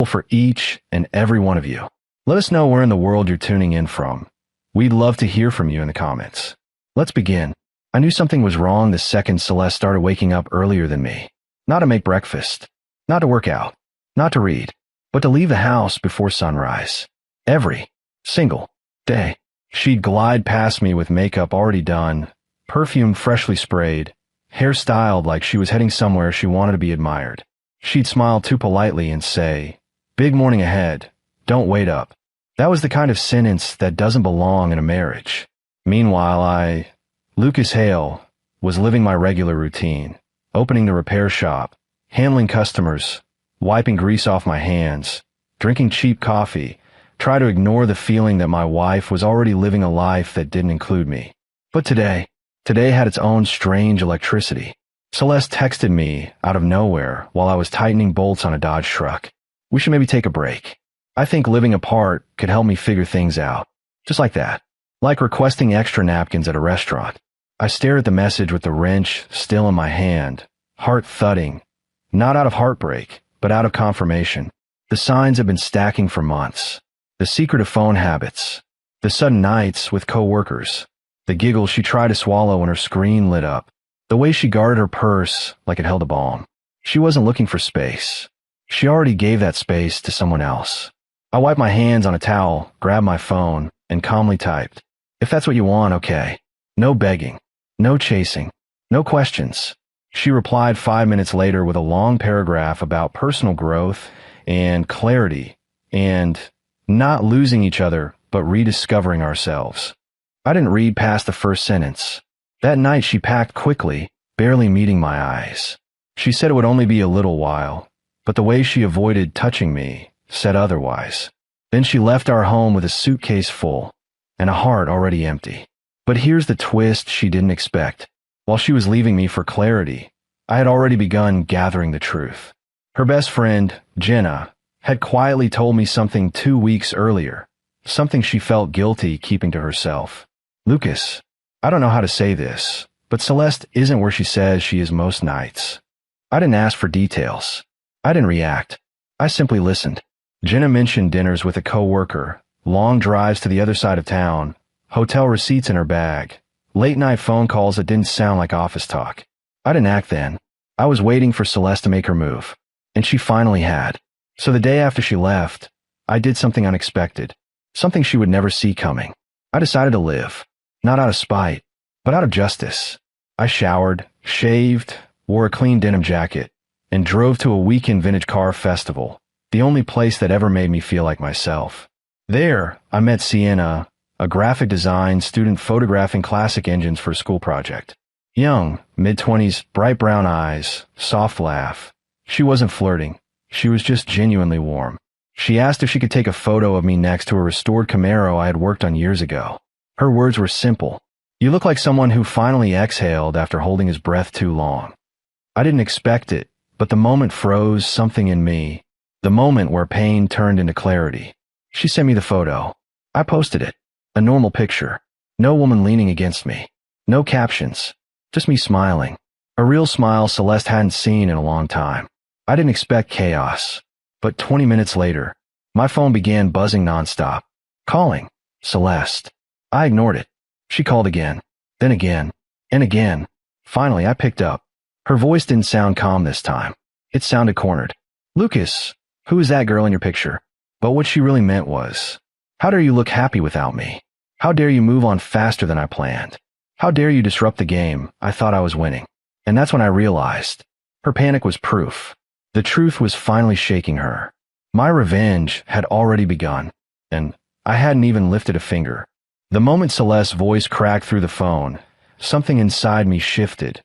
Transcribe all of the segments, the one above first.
for each and every one of you. Let us know where in the world you're tuning in from. We'd love to hear from you in the comments. Let's begin. I knew something was wrong the second Celeste started waking up earlier than me. Not to make breakfast, not to work out, not to read, but to leave the house before sunrise. Every single day. She'd glide past me with makeup already done, perfume freshly sprayed, hair styled like she was heading somewhere she wanted to be admired. She'd smile too politely and say, "Big morning ahead, don't wait up." That was the kind of sentence that doesn't belong in a marriage. Meanwhile, Lucas Hale, was living my regular routine, opening the repair shop, handling customers, wiping grease off my hands, drinking cheap coffee, try to ignore the feeling that my wife was already living a life that didn't include me. But today had its own strange electricity. Celeste texted me out of nowhere while I was tightening bolts on a Dodge truck. "We should maybe take a break. I think living apart could help me figure things out." Just like that. Like requesting extra napkins at a restaurant. I stared at the message with the wrench still in my hand, heart thudding, not out of heartbreak, but out of confirmation. The signs had been stacking for months. The secret of phone habits, the sudden nights with coworkers, the giggles she tried to swallow when her screen lit up, the way she guarded her purse like it held a bomb. She wasn't looking for space. She already gave that space to someone else. I wiped my hands on a towel, grabbed my phone, and calmly typed, "If that's what you want, okay." No begging, no chasing, no questions. She replied 5 minutes later with a long paragraph about personal growth and clarity and not losing each other but rediscovering ourselves. I didn't read past the first sentence. That night she packed quickly, barely meeting my eyes. She said it would only be a little while, but the way she avoided touching me said otherwise. Then she left our home with a suitcase full and a heart already empty. But here's the twist she didn't expect. While she was leaving me for clarity, I had already begun gathering the truth. Her best friend, Jenna, had quietly told me something 2 weeks earlier, something she felt guilty keeping to herself. "Lucas, I don't know how to say this, but Celeste isn't where she says she is most nights." I didn't ask for details. I didn't react. I simply listened. Jenna mentioned dinners with a coworker, long drives to the other side of town, hotel receipts in her bag, late-night phone calls that didn't sound like office talk. I didn't act then. I was waiting for Celeste to make her move, and she finally had. So the day after she left, I did something unexpected, something she would never see coming. I decided to live, not out of spite, but out of justice. I showered, shaved, wore a clean denim jacket, and drove to a weekend vintage car festival, the only place that ever made me feel like myself. There, I met Sienna, a graphic design student photographing classic engines for a school project. Young, mid-20s, bright brown eyes, soft laugh. She wasn't flirting. She was just genuinely warm. She asked if she could take a photo of me next to a restored Camaro I had worked on years ago. Her words were simple. "You look like someone who finally exhaled after holding his breath too long." I didn't expect it, but the moment froze something in me. The moment where pain turned into clarity. She sent me the photo. I posted it. A normal picture. No woman leaning against me. No captions. Just me smiling. A real smile Celeste hadn't seen in a long time. I didn't expect chaos. But 20 minutes later, my phone began buzzing nonstop. Calling. Celeste. I ignored it. She called again. Then again. And again. Finally, I picked up. Her voice didn't sound calm this time. It sounded cornered. "Lucas, who is that girl in your picture?" But what she really meant was, "How dare you look happy without me? How dare you move on faster than I planned? How dare you disrupt the game I thought I was winning?" And that's when I realized. Her panic was proof. The truth was finally shaking her. My revenge had already begun, and I hadn't even lifted a finger. The moment Celeste's voice cracked through the phone, something inside me shifted.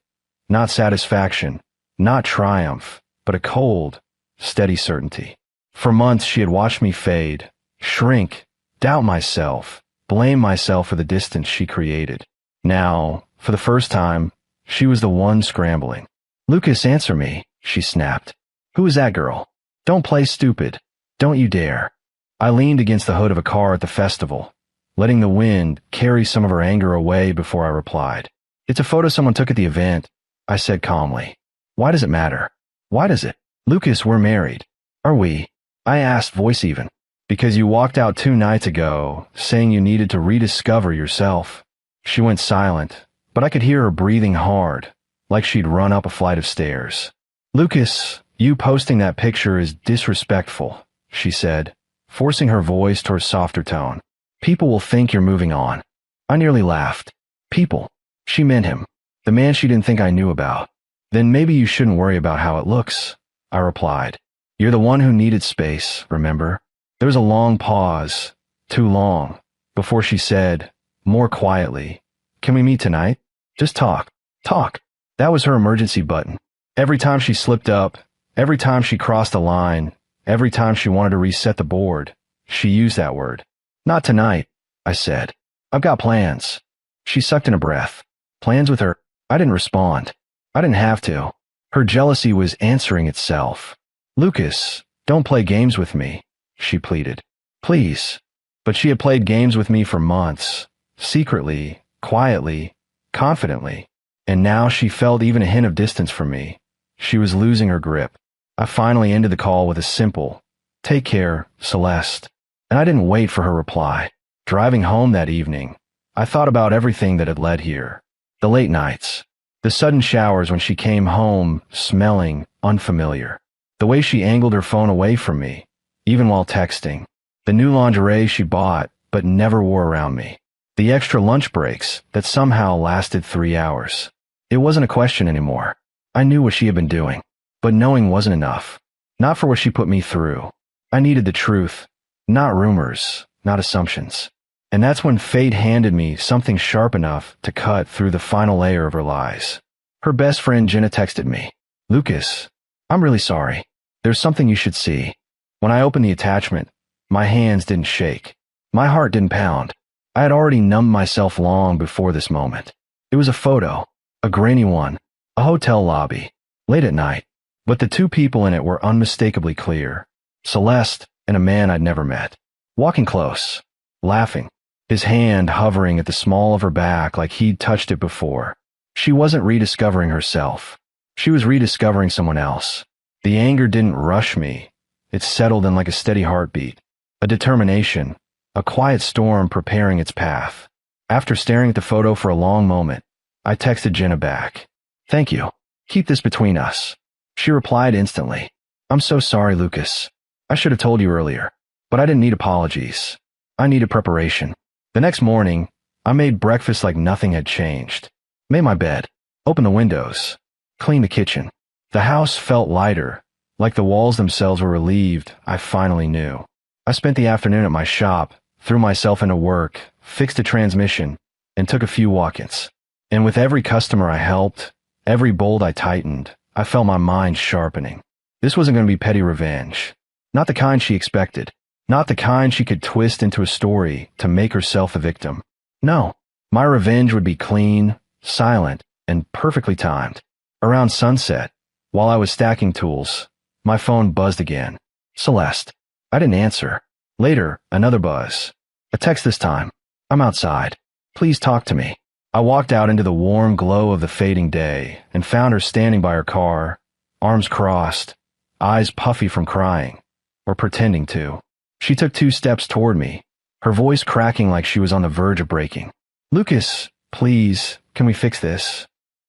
Not satisfaction, not triumph, but a cold, steady certainty. For months she had watched me fade, shrink, doubt myself, blame myself for the distance she created. Now, for the first time, she was the one scrambling. "Lucas, answer me," she snapped. "Who is that girl? Don't play stupid. Don't you dare." I leaned against the hood of a car at the festival, letting the wind carry some of her anger away before I replied. "It's a photo someone took at the event," I said calmly. "Why does it matter? Why does it?" "Lucas, we're married." "Are we?" I asked, voice even. Because you walked out 2 nights ago, saying you needed to rediscover yourself. She went silent, but I could hear her breathing hard, like she'd run up a flight of stairs. Lucas, you posting that picture is disrespectful, she said, forcing her voice to a softer tone. People will think you're moving on. I nearly laughed. People. She meant him. The man she didn't think I knew about. Then maybe you shouldn't worry about how it looks, I replied. You're the one who needed space, remember? There was a long pause, too long, before she said, more quietly, can we meet tonight? Just talk. Talk. That was her emergency button. Every time she slipped up, every time she crossed a line, every time she wanted to reset the board, she used that word. Not tonight, I said. I've got plans. She sucked in a breath. Plans with her? I didn't respond. I didn't have to. Her jealousy was answering itself. Lucas, don't play games with me, she pleaded. Please. But she had played games with me for months, secretly, quietly, confidently, and now she felt even a hint of distance from me. She was losing her grip. I finally ended the call with a simple, take care, Celeste, and I didn't wait for her reply. Driving home that evening, I thought about everything that had led here. The late nights, the sudden showers when she came home smelling unfamiliar, the way she angled her phone away from me, even while texting, the new lingerie she bought but never wore around me, the extra lunch breaks that somehow lasted 3 hours. It wasn't a question anymore. I knew what she had been doing, but knowing wasn't enough. Not for what she put me through. I needed the truth, not rumors, not assumptions. And that's when fate handed me something sharp enough to cut through the final layer of her lies. Her best friend Jenna texted me, Lucas, I'm really sorry. There's something you should see. When I opened the attachment, my hands didn't shake. My heart didn't pound. I had already numbed myself long before this moment. It was a photo, a grainy one, a hotel lobby, late at night, but the two people in it were unmistakably clear. Celeste and a man I'd never met, walking close, laughing, his hand hovering at the small of her back like he'd touched it before. She wasn't rediscovering herself. She was rediscovering someone else. The anger didn't rush me. It settled in like a steady heartbeat, a determination, a quiet storm preparing its path. After staring at the photo for a long moment, I texted Jenna back. Thank you. Keep this between us. She replied instantly. I'm so sorry, Lucas. I should have told you earlier, but I didn't need apologies. I needed preparation. The next morning, I made breakfast like nothing had changed. Made my bed, opened the windows, cleaned the kitchen. The house felt lighter, like the walls themselves were relieved. I finally knew. I spent the afternoon at my shop, threw myself into work, fixed a transmission, and took a few walk-ins. And with every customer I helped, every bolt I tightened, I felt my mind sharpening. This wasn't going to be petty revenge. Not the kind she expected. Not the kind she could twist into a story to make herself the victim. No, my revenge would be clean, silent, and perfectly timed. Around sunset, while I was stacking tools, my phone buzzed again. Celeste. I didn't answer. Later, another buzz. A text this time. I'm outside. Please talk to me. I walked out into the warm glow of the fading day and found her standing by her car, arms crossed, eyes puffy from crying, or pretending to. She took 2 steps toward me, her voice cracking like she was on the verge of breaking. Lucas, please, can we fix this?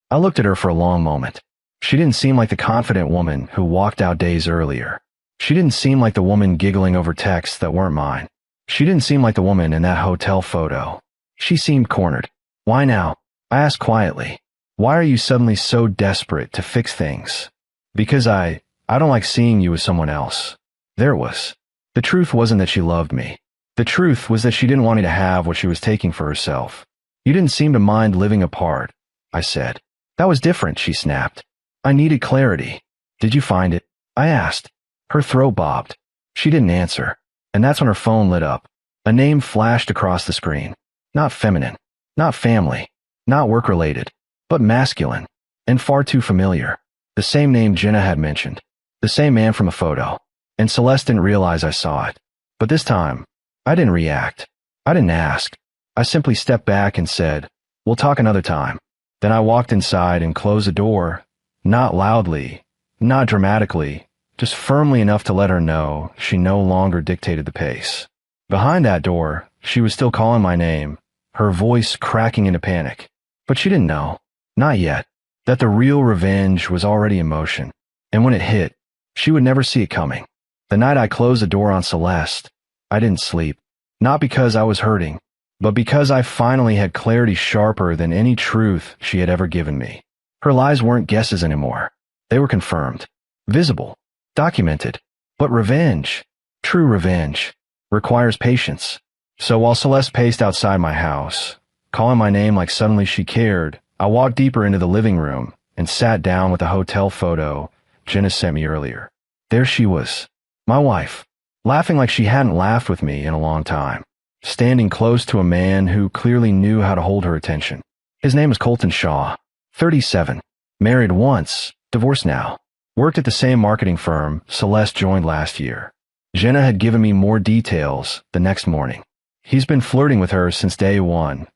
I looked at her for a long moment. She didn't seem like the confident woman who walked out days earlier. She didn't seem like the woman giggling over texts that weren't mine. She didn't seem like the woman in that hotel photo. She seemed cornered. Why now? I asked quietly. Why are you suddenly so desperate to fix things? Because I don't like seeing you with someone else. There it was. The truth wasn't that she loved me. The truth was that she didn't want me to have what she was taking for herself. You didn't seem to mind living apart, I said. That was different, she snapped. I needed clarity. Did you find it? I asked. Her throat bobbed. She didn't answer. And that's when her phone lit up. A name flashed across the screen. Not feminine. Not family. Not work-related. But masculine. And far too familiar. The same name Jenna had mentioned. The same man from a photo. And Celeste didn't realize I saw it. But this time, I didn't react. I didn't ask. I simply stepped back and said, we'll talk another time. Then I walked inside and closed the door. Not loudly. Not dramatically. just firmly enough to let her know she no longer dictated the pace. Behind that door, she was still calling my name, her voice cracking into panic. But she didn't know, not yet, that the real revenge was already in motion. And when it hit, she would never see it coming. The night I closed the door on Celeste, I didn't sleep. Not because I was hurting, but because I finally had clarity sharper than any truth she had ever given me. Her lies weren't guesses anymore. They were confirmed, visible, documented. But revenge, true revenge, requires patience. So while Celeste paced outside my house, calling my name like suddenly she cared, I walked deeper into the living room and sat down with the hotel photo Jenna sent me earlier. There she was, my wife, laughing like she hadn't laughed with me in a long time, standing close to a man who clearly knew how to hold her attention. His name is Colton Shaw, 37, married once, divorced now, worked at the same marketing firm Celeste joined last year. Jenna had given me more details the next morning. He's been flirting with her since day one.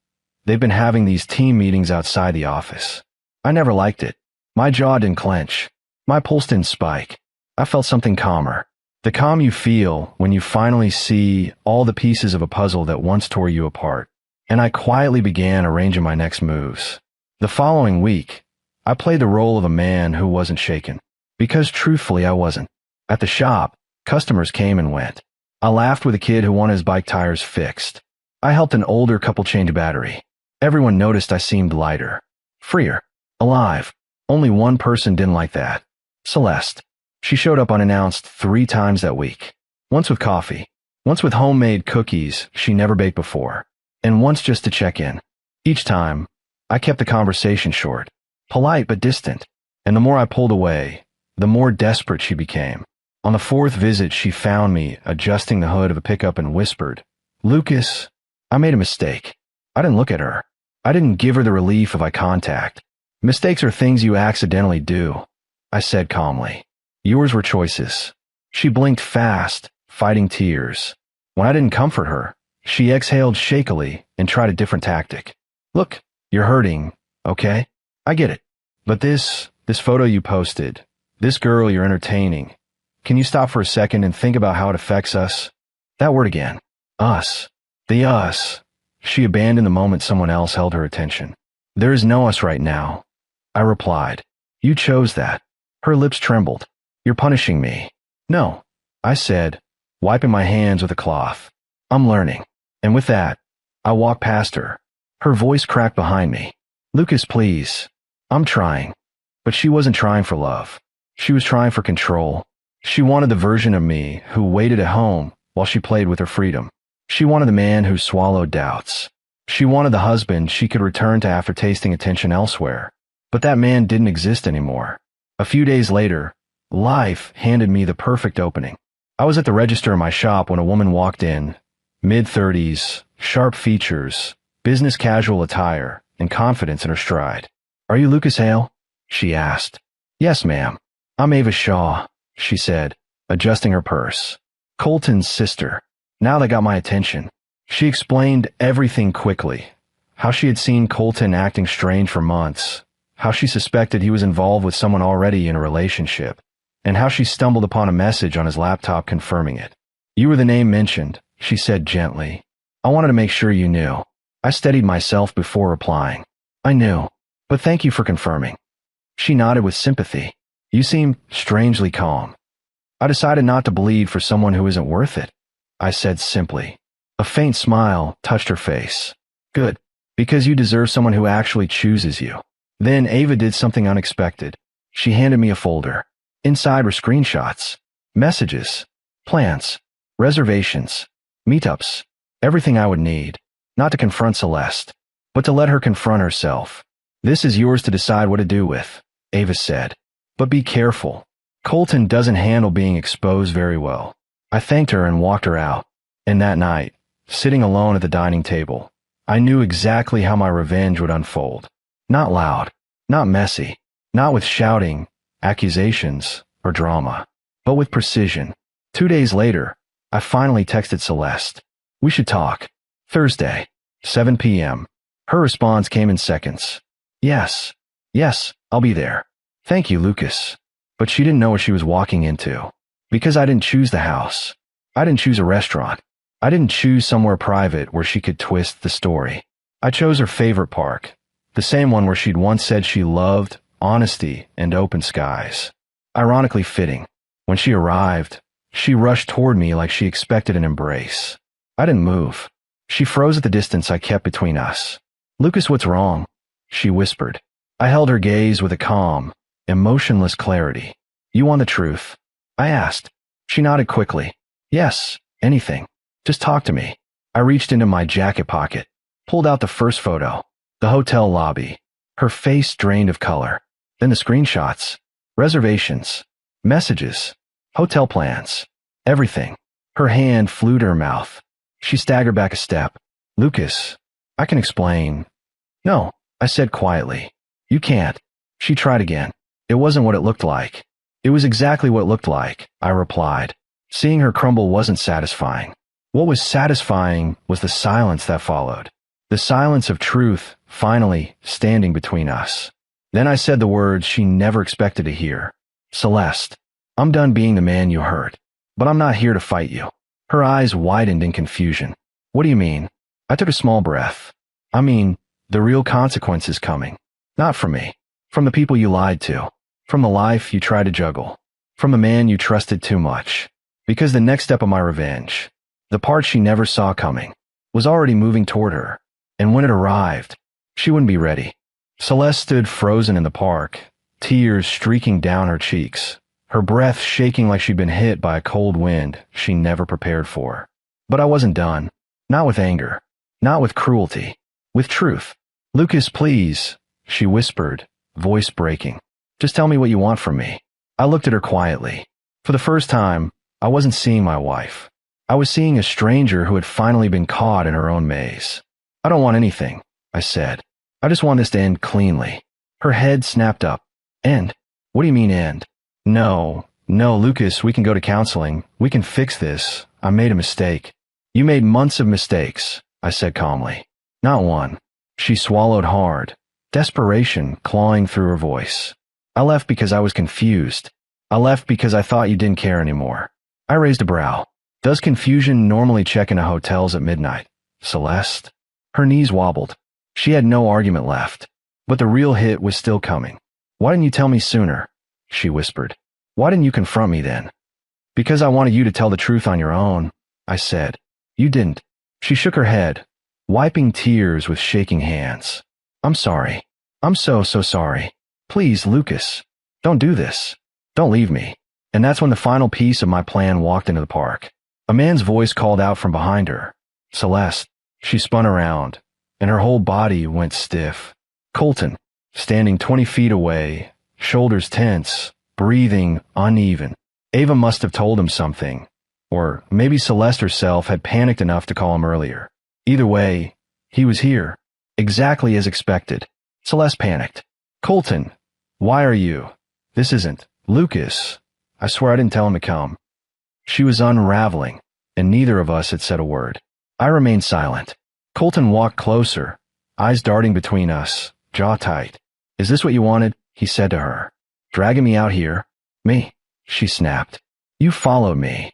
They've been having these team meetings outside the office. I never liked it. My jaw didn't clench. My pulse didn't spike. I felt something calmer. The calm you feel when you finally see all the pieces of a puzzle that once tore you apart. And I quietly began arranging my next moves. The following week, I played the role of a man who wasn't shaken. Because truthfully, I wasn't. At the shop, customers came and went. I laughed with a kid who wanted his bike tires fixed. I helped an older couple change a battery. Everyone noticed I seemed lighter, freer, alive. Only one person didn't like that. Celeste. She showed up unannounced 3 times that week. Once with coffee, once with homemade cookies she never baked before, and once just to check in. Each time, I kept the conversation short, polite but distant, and the more I pulled away, the more desperate she became. On the 4th visit, she found me adjusting the hood of a pickup and whispered, "Lucas, I made a mistake. I didn't look at her. I didn't give her the relief of eye contact. Mistakes are things you accidentally do," I said calmly. "Yours were choices." She blinked fast, fighting tears. When I didn't comfort her, she exhaled shakily and tried a different tactic. "Look, you're hurting, okay? I get it. But this photo you posted, this girl you're entertaining, can you stop for a second and think about how it affects us?" That word again. Us. The us. She abandoned the moment someone else held her attention. "There is no us right now," I replied. "You chose that." Her lips trembled. "You're punishing me." "No," I said, wiping my hands with a cloth. "I'm learning." And with that, I walked past her. Her voice cracked behind me. "Lucas, please. I'm trying." But she wasn't trying for love. She was trying for control. She wanted the version of me who waited at home while she played with her freedom. She wanted the man who swallowed doubts. She wanted the husband she could return to after tasting attention elsewhere. But that man didn't exist anymore. A few days later, life handed me the perfect opening. I was at the register in my shop when a woman walked in, mid-30s, sharp features, business casual attire, and confidence in her stride. "Are you Lucas Hale?" she asked. "Yes, ma'am. I'm Ava Shaw," she said, adjusting her purse. "Colton's sister." Now that got my attention. She explained everything quickly. How she had seen Colton acting strange for months, how she suspected he was involved with someone already in a relationship, and how she stumbled upon a message on his laptop confirming it. "You were the name mentioned," she said gently. "I wanted to make sure you knew." I steadied myself before replying. "I knew, but thank you for confirming." She nodded with sympathy. "You seem strangely calm." "I decided not to bleed for someone who isn't worth it," I said simply. A faint smile touched her face. "Good, because you deserve someone who actually chooses you." Then Ava did something unexpected. She handed me a folder. Inside were screenshots, messages, plans, reservations, meetups, everything I would need, not to confront Celeste, but to let her confront herself. "This is yours to decide what to do with," Ava said. "But be careful. Colton doesn't handle being exposed very well." I thanked her and walked her out. And that night, sitting alone at the dining table, I knew exactly how my revenge would unfold. Not loud, not messy, not with shouting, accusations, or drama, but with precision. 2 days later, I finally texted Celeste. "We should talk. Thursday, 7 p.m. Her response came in seconds. Yes, I'll be there. Thank you, Lucas." but she didn't know what she was walking into. Because I didn't choose the house. I didn't choose a restaurant. I didn't choose somewhere private where she could twist the story. I chose her favorite park, the same one where she'd once said she loved honesty and open skies. Ironically fitting, when she arrived, she rushed toward me like she expected an embrace. I didn't move. She froze at the distance I kept between us. "Lucas, what's wrong?" she whispered. I held her gaze with a calm, emotionless clarity. "You want the truth?" I asked. She nodded quickly. "Yes, anything. Just talk to me." I reached into my jacket pocket, pulled out the first photo, the hotel lobby. Her face drained of color. Then the screenshots, reservations, messages, hotel plans, everything. Her hand flew to her mouth. She staggered back a step. "Lucas, I can explain." "No," I said quietly. "You can't." She tried again. "It wasn't what it looked like." "It was exactly what it looked like," I replied. Seeing her crumble wasn't satisfying. What was satisfying was the silence that followed. The silence of truth finally standing between us. Then I said the words she never expected to hear. "Celeste, I'm done being the man you hurt, but I'm not here to fight you." Her eyes widened in confusion. "What do you mean?" I took a small breath. "I mean, the real consequence is coming. Not from me. From the people you lied to. From the life you tried to juggle. From the man you trusted too much. Because the next step of my revenge, the part she never saw coming, was already moving toward her. And when it arrived, she wouldn't be ready." Celeste stood frozen in the park, tears streaking down her cheeks, her breath shaking like she'd been hit by a cold wind she never prepared for. But I wasn't done. Not with anger. Not with cruelty. With truth. "Lucas, please," she whispered, voice breaking. "Just tell me what you want from me." I looked at her quietly. For the first time, I wasn't seeing my wife. I was seeing a stranger who had finally been caught in her own maze. "I don't want anything," I said. "I just want this to end cleanly." Her head snapped up. "End? What do you mean end?" No, Lucas, we can go to counseling. We can fix this. I made a mistake." "You made months of mistakes," I said calmly. "Not one." She swallowed hard, desperation clawing through her voice. "I left because I was confused. I left because I thought you didn't care anymore." I raised a brow. "Does confusion normally check into hotels at midnight, Celeste?" Her knees wobbled. She had no argument left. But the real hit was still coming. "Why didn't you tell me sooner?" she whispered. "Why didn't you confront me then?" "Because I wanted you to tell the truth on your own," I said. "You didn't." She shook her head, wiping tears with shaking hands. "I'm sorry. I'm so sorry. Please, Lucas, don't do this. Don't leave me." And that's when the final piece of my plan walked into the park. A man's voice called out from behind her. "Celeste." She spun around, and her whole body went stiff. Colton, standing 20 feet away, shoulders tense, breathing uneven. Ava must have told him something, or maybe Celeste herself had panicked enough to call him earlier. Either way, he was here, exactly as expected. Celeste panicked. "Colton, why are you? This isn't Lucas. I swear I didn't tell him to come." She was unraveling, and neither of us had said a word. I remained silent. Colton walked closer, eyes darting between us, jaw tight. "Is this what you wanted?" he said to her. "Dragging me out here?" "Me," she snapped. "You followed me."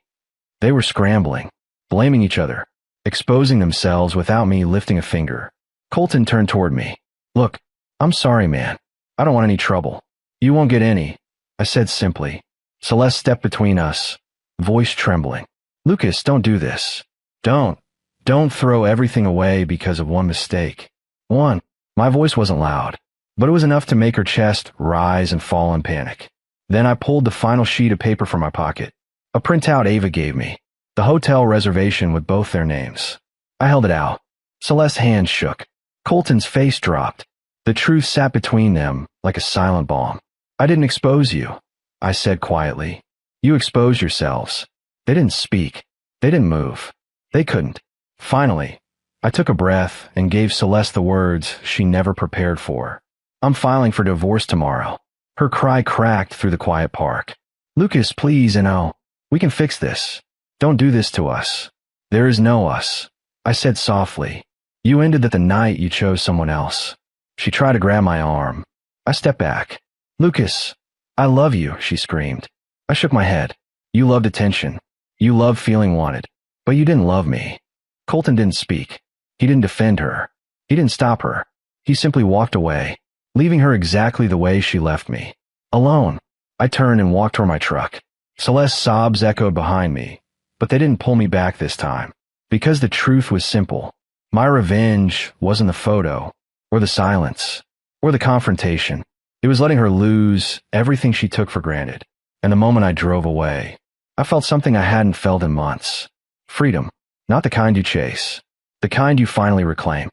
They were scrambling, blaming each other, exposing themselves without me lifting a finger. Colton turned toward me. "Look, I'm sorry, man. I don't want any trouble." "You won't get any," I said simply. Celeste stepped between us, voice trembling. "Lucas, don't do this. Don't throw everything away because of one mistake." One. My voice wasn't loud, but it was enough to make her chest rise and fall in panic. Then I pulled the final sheet of paper from my pocket. A printout Ava gave me. The hotel reservation with both their names. I held it out. Celeste's hand shook. Colton's face dropped. The truth sat between them like a silent bomb. "I didn't expose you," I said quietly. "You exposed yourselves." They didn't speak. They didn't move. They couldn't. Finally, I took a breath and gave Celeste the words she never prepared for. "I'm filing for divorce tomorrow." Her cry cracked through the quiet park. "Lucas, please, we can fix this. Don't do this to us." "There is no us," I said softly. "You ended it the night you chose someone else." She tried to grab my arm. I stepped back. "Lucas, I love you, she screamed. I shook my head. You loved attention. You loved feeling wanted. But you didn't love me. Colton didn't speak. He didn't defend her. He didn't stop her. He simply walked away, leaving her exactly the way she left me. Alone. I turned and walked toward my truck. Celeste's sobs echoed behind me, but they didn't pull me back this time. Because the truth was simple. My revenge wasn't the photo, or the silence, or the confrontation. It was letting her lose everything she took for granted. And the moment I drove away, I felt something I hadn't felt in months. Freedom. Not the kind you chase. The kind you finally reclaim.